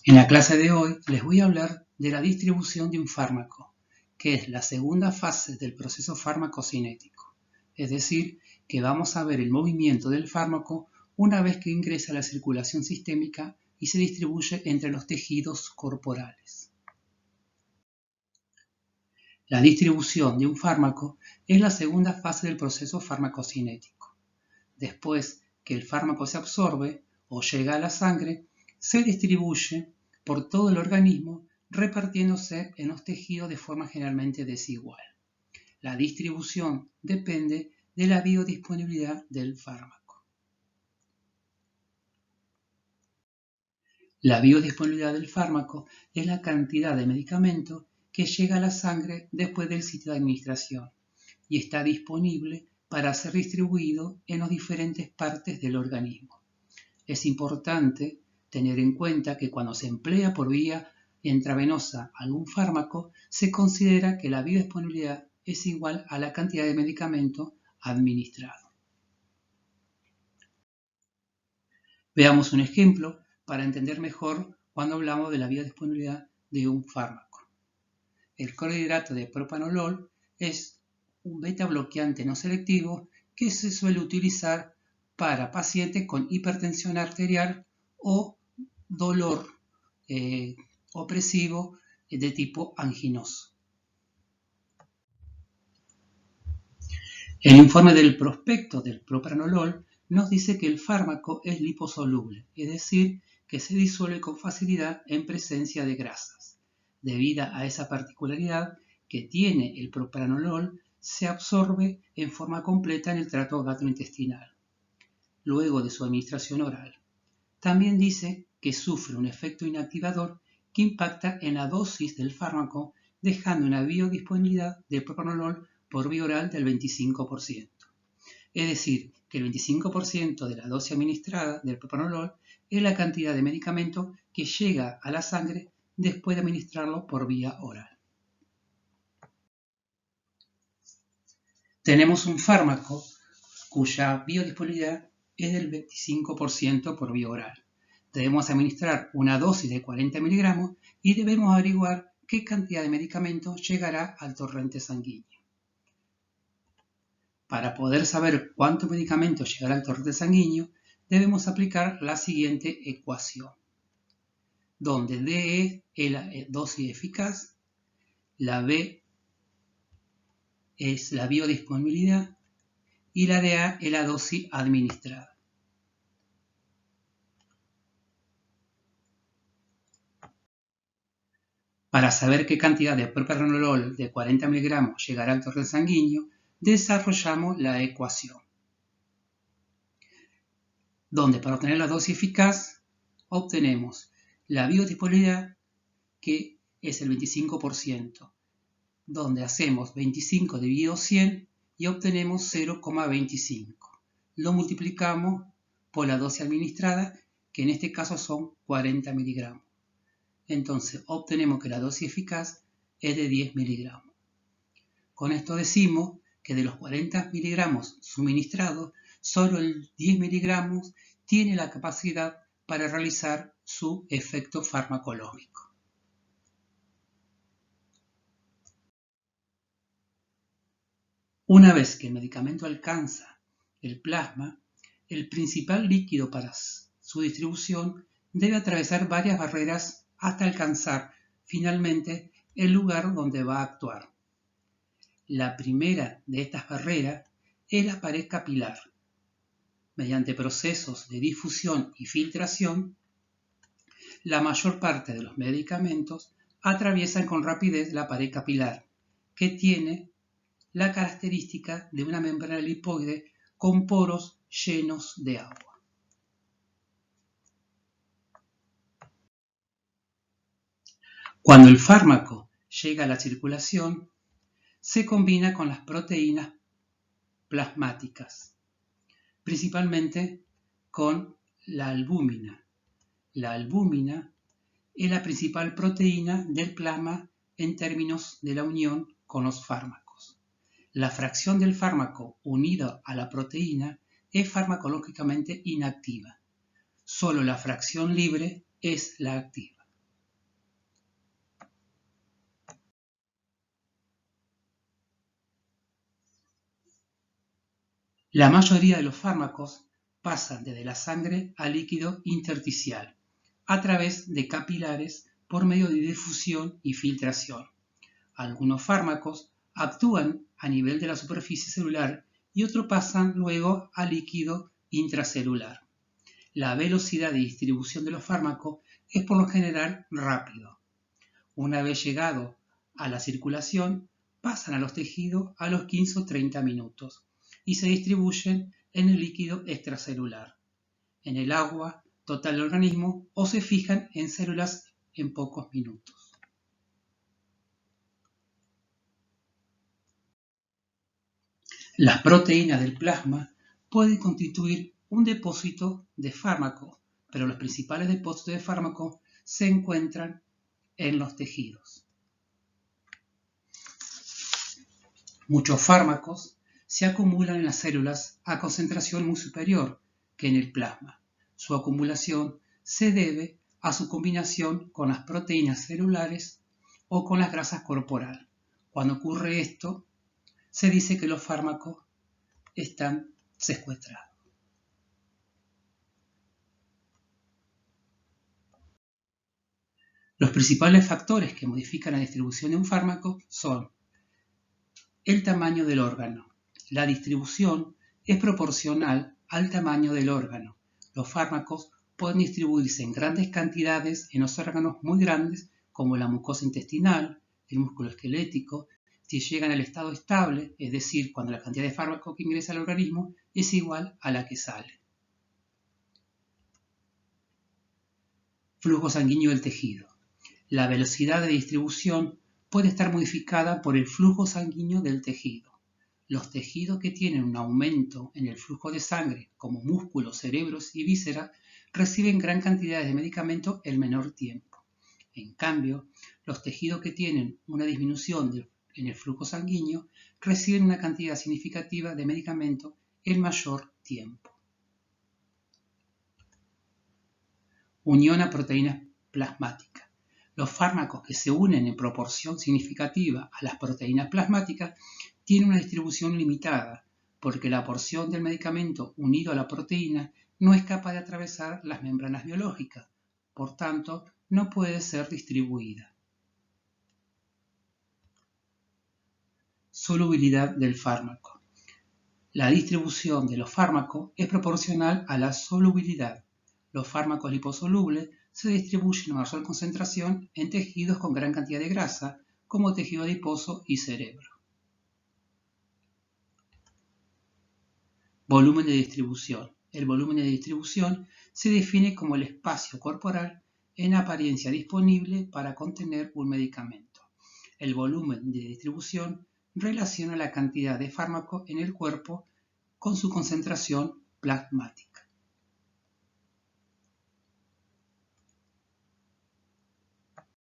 En la clase de hoy les voy a hablar de la distribución de un fármaco, que es la segunda fase del proceso farmacocinético. Es decir, que vamos a ver el movimiento del fármaco una vez que ingresa a la circulación sistémica y se distribuye entre los tejidos corporales. La distribución de un fármaco es la segunda fase del proceso farmacocinético. Después que el fármaco se absorbe o llega a la sangre, se distribuye por todo el organismo repartiéndose en los tejidos de forma generalmente desigual. La distribución depende de la biodisponibilidad del fármaco. La biodisponibilidad del fármaco es la cantidad de medicamento que llega a la sangre después del sitio de administración y está disponible para ser distribuido en las diferentes partes del organismo. Es importante tener en cuenta que cuando se emplea por vía intravenosa algún fármaco, se considera que la biodisponibilidad es igual a la cantidad de medicamento administrado. Veamos un ejemplo para entender mejor cuando hablamos de la biodisponibilidad de un fármaco. El clorhidrato de propanolol es un beta bloqueante no selectivo que se suele utilizar para pacientes con hipertensión arterial o dolor opresivo de tipo anginoso. El informe del prospecto del propranolol nos dice que el fármaco es liposoluble, es decir, que se disuelve con facilidad en presencia de grasas. Debido a esa particularidad que tiene el propranolol, se absorbe en forma completa en el tracto gastrointestinal, luego de su administración oral. También dice que sufre un efecto inactivador que impacta en la dosis del fármaco, dejando una biodisponibilidad de propranolol por vía oral del 25%. Es decir, que el 25% de la dosis administrada del propranolol es la cantidad de medicamento que llega a la sangre después de administrarlo por vía oral. Tenemos un fármaco cuya biodisponibilidad es del 25% por vía oral. Debemos administrar una dosis de 40 miligramos y debemos averiguar qué cantidad de medicamento llegará al torrente sanguíneo. Para poder saber cuánto medicamento llegará al torrente sanguíneo, debemos aplicar la siguiente ecuación, donde D es la dosis eficaz, la B es la biodisponibilidad y la DA es la dosis administrada. Para saber qué cantidad de propranolol de 40 miligramos llegará al torrente sanguíneo, desarrollamos la ecuación, donde para obtener la dosis eficaz obtenemos la biodisponibilidad, que es el 25%, donde hacemos 25 dividido 100 y obtenemos 0,25. Lo multiplicamos por la dosis administrada, que en este caso son 40 miligramos. Entonces obtenemos que la dosis eficaz es de 10 miligramos. Con esto decimos que de los 40 miligramos suministrados, solo el 10 miligramos tiene la capacidad para realizar su efecto farmacológico. Una vez que el medicamento alcanza el plasma, el principal líquido para su distribución debe atravesar varias barreras hasta alcanzar finalmente el lugar donde va a actuar. La primera de estas barreras es la pared capilar. Mediante procesos de difusión y filtración, la mayor parte de los medicamentos atraviesan con rapidez la pared capilar, que tiene la característica de una membrana lipoide con poros llenos de agua. Cuando el fármaco llega a la circulación, se combina con las proteínas plasmáticas, principalmente con la albúmina. La albúmina es la principal proteína del plasma en términos de la unión con los fármacos. La fracción del fármaco unida a la proteína es farmacológicamente inactiva. Solo la fracción libre es la activa. La mayoría de los fármacos pasan desde la sangre al líquido intersticial, a través de capilares por medio de difusión y filtración. Algunos fármacos actúan a nivel de la superficie celular y otros pasan luego al líquido intracelular. La velocidad de distribución de los fármacos es por lo general rápido. Una vez llegado a la circulación, pasan a los tejidos a los 15 o 30 minutos y se distribuyen en el líquido extracelular, en el agua total del organismo o se fijan en células en pocos minutos. Las proteínas del plasma pueden constituir un depósito de fármaco, pero los principales depósitos de fármaco se encuentran en los tejidos. Muchos fármacos se acumulan en las células a concentración muy superior que en el plasma. Su acumulación se debe a su combinación con las proteínas celulares o con las grasas corporales. Cuando ocurre esto, se dice que los fármacos están secuestrados. Los principales factores que modifican la distribución de un fármaco son el tamaño del órgano. La distribución es proporcional al tamaño del órgano. Los fármacos pueden distribuirse en grandes cantidades en los órganos muy grandes como la mucosa intestinal, el músculo esquelético, si llegan al estado estable, es decir, cuando la cantidad de fármaco que ingresa al organismo es igual a la que sale. Flujo sanguíneo del tejido. La velocidad de distribución puede estar modificada por el flujo sanguíneo del tejido. Los tejidos que tienen un aumento en el flujo de sangre, como músculos, cerebros y vísceras, reciben gran cantidad de medicamento en menor tiempo. En cambio, los tejidos que tienen una disminución en el flujo sanguíneo reciben una cantidad significativa de medicamento en mayor tiempo. Unión a proteínas plasmáticas. Los fármacos que se unen en proporción significativa a las proteínas plasmáticas tienen una distribución limitada, porque la porción del medicamento unido a la proteína no es capaz de atravesar las membranas biológicas, por tanto, no puede ser distribuida. Solubilidad del fármaco. La distribución de los fármacos es proporcional a la solubilidad. Los fármacos liposolubles se distribuyen a mayor concentración en tejidos con gran cantidad de grasa, como tejido adiposo y cerebro. Volumen de distribución. El volumen de distribución se define como el espacio corporal en apariencia disponible para contener un medicamento. El volumen de distribución relaciona la cantidad de fármaco en el cuerpo con su concentración plasmática.